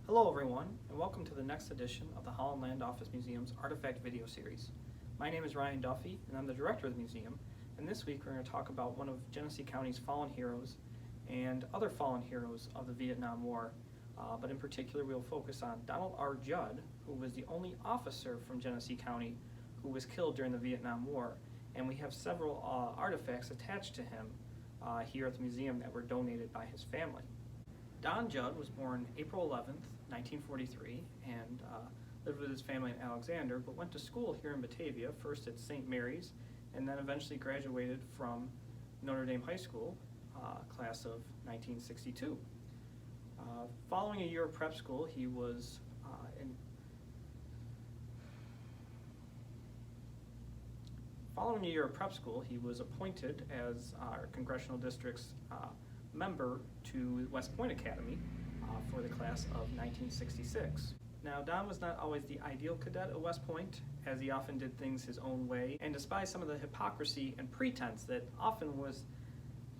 Hello everyone, and welcome to the next edition of the Holland Land Office Museum's Artifact Video Series. My name is Ryan Duffy, and I'm the director of the museum, and this week we're going to talk about one of Genesee County's fallen heroes and other fallen heroes of the Vietnam War, but in particular we'll focus on Donald R. Judd, who was the only officer from Genesee County who was killed during the Vietnam War, and we have several artifacts attached to him here at the museum that were donated by his family. Don Judd was born April 11th, 1943, and lived with his family in Alexander, but went to school here in Batavia, first at St. Mary's, and then eventually graduated from Notre Dame High School, class of 1962. Following a year of prep school, he was appointed as our congressional district's member to West Point Academy for the class of 1966. Now, Don was not always the ideal cadet at West Point, as he often did things his own way, and despised some of the hypocrisy and pretense that often was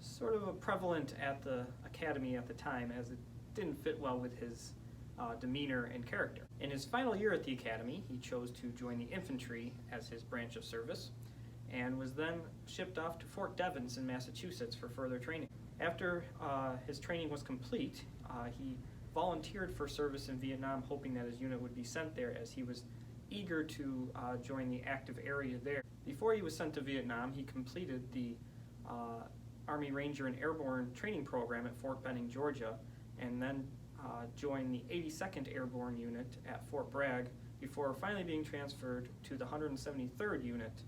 sort of prevalent at the academy at the time, as it didn't fit well with his demeanor and character. In his final year at the academy, he chose to join the infantry as his branch of service, and was then shipped off to Fort Devens in Massachusetts for further training. After his training was complete, he volunteered for service in Vietnam, hoping that his unit would be sent there, as he was eager to join the active area there. Before he was sent to Vietnam, he completed the Army Ranger and Airborne Training Program at Fort Benning, Georgia, and then joined the 82nd Airborne Unit at Fort Bragg, before finally being transferred to the 173rd Unit,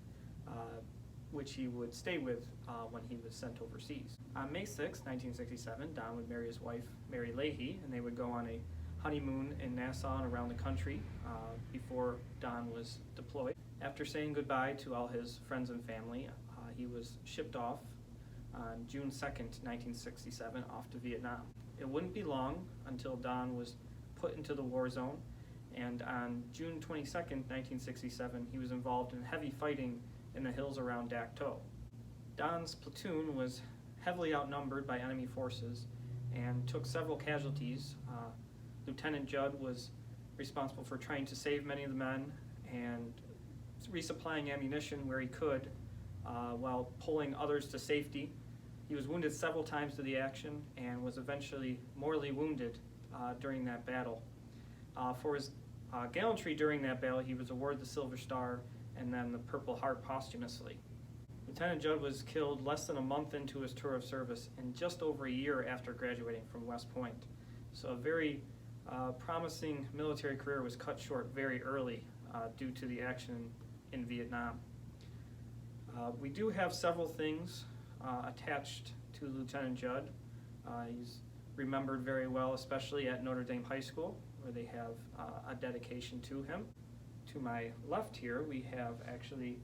which he would stay with when he was sent overseas. On May 6, 1967, Don would marry his wife, Mary Leahy, and they would go on a honeymoon in Nassau and around the country before Don was deployed. After saying goodbye to all his friends and family, he was shipped off on June 2nd, 1967, off to Vietnam. It wouldn't be long until Don was put into the war zone, and on June 22nd, 1967, he was involved in heavy fighting in the hills around Dak To. Don's platoon was heavily outnumbered by enemy forces and took several casualties. Lieutenant Judd was responsible for trying to save many of the men and resupplying ammunition where he could while pulling others to safety. He was wounded several times to the action and was eventually mortally wounded during that battle. For his gallantry during that battle, he was awarded the Silver Star and then the Purple Heart posthumously. Lieutenant Judd was killed less than a month into his tour of service and just over a year after graduating from West Point. So a very promising military career was cut short very early due to the action in Vietnam. We do have several things attached to Lieutenant Judd. He's remembered very well, especially at Notre Dame High School, where they have a dedication to him. To my left here, we have actually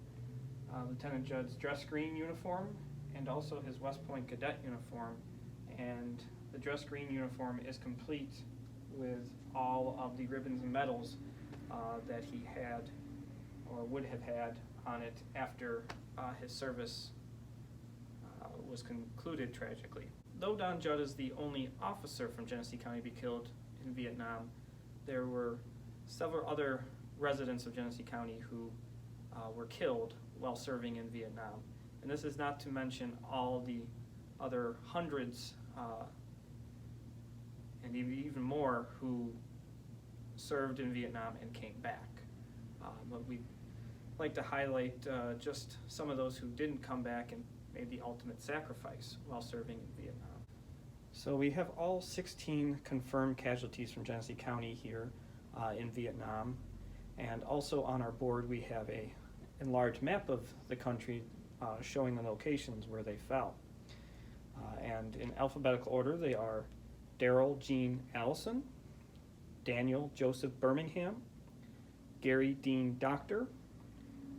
Lieutenant Judd's dress green uniform and also his West Point cadet uniform. And the dress green uniform is complete with all of the ribbons and medals that he had or would have had on it after his service was concluded tragically. Though Don Judd is the only officer from Genesee County to be killed in Vietnam, there were several other residents of Genesee County who were killed while serving in Vietnam. And this is not to mention all the other hundreds and even more who served in Vietnam and came back. But we'd like to highlight just some of those who didn't come back and made the ultimate sacrifice while serving in Vietnam. So we have all 16 confirmed casualties from Genesee County here in Vietnam. And also on our board we have a enlarged map of the country showing the locations where they fell. And in alphabetical order they are Darrell Jean Allison, Daniel Joseph Birmingham, Gary Dean Doctor,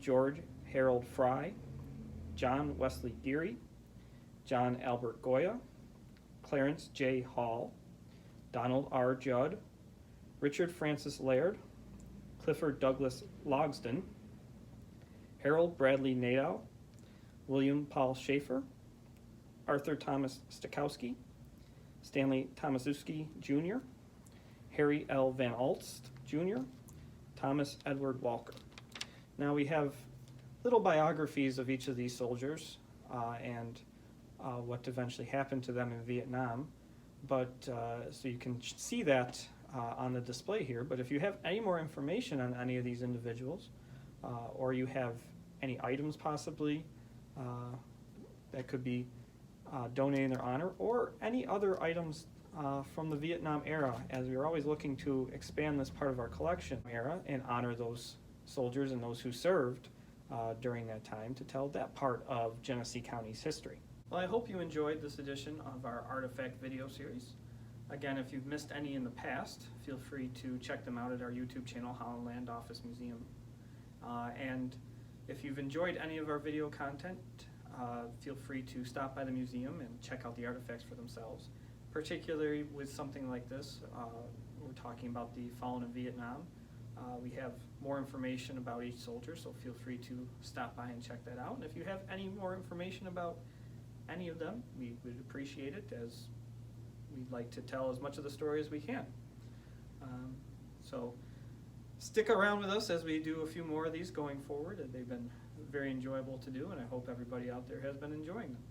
George Harold Fry, John Wesley Geary, John Albert Goya, Clarence J. Hall, Donald R. Judd, Richard Francis Laird, Clifford Douglas Logsdon, Harold Bradley Nadeau, William Paul Schaefer, Arthur Thomas Stokowski, Stanley Tomaszewski Jr., Harry L. Van Alst Jr., Thomas Edward Walker. Now we have little biographies of each of these soldiers and what eventually happened to them in Vietnam, but so you can see that on the display here. But if you have any more information on any of these individuals, or you have any items possibly that could be donated in their honor, or any other items from the Vietnam era, as we're always looking to expand this part of our collection era and honor those soldiers and those who served during that time, to tell that part of Genesee County's history. Well, I hope you enjoyed this edition of our Artifact video series. Again, if you've missed any in the past, feel free to check them out at our YouTube channel, Holland Land Office Museum. And if you've enjoyed any of our video content, feel free to stop by the museum and check out the artifacts for themselves. Particularly with something like this, we're talking about the fallen in Vietnam. We have more information about each soldier, so feel free to stop by and check that out. And if you have any more information about any of them, we would appreciate it, as we'd like to tell as much of the story as we can. So stick around with us as we do a few more of these going forward. They've been very enjoyable to do, and I hope everybody out there has been enjoying them.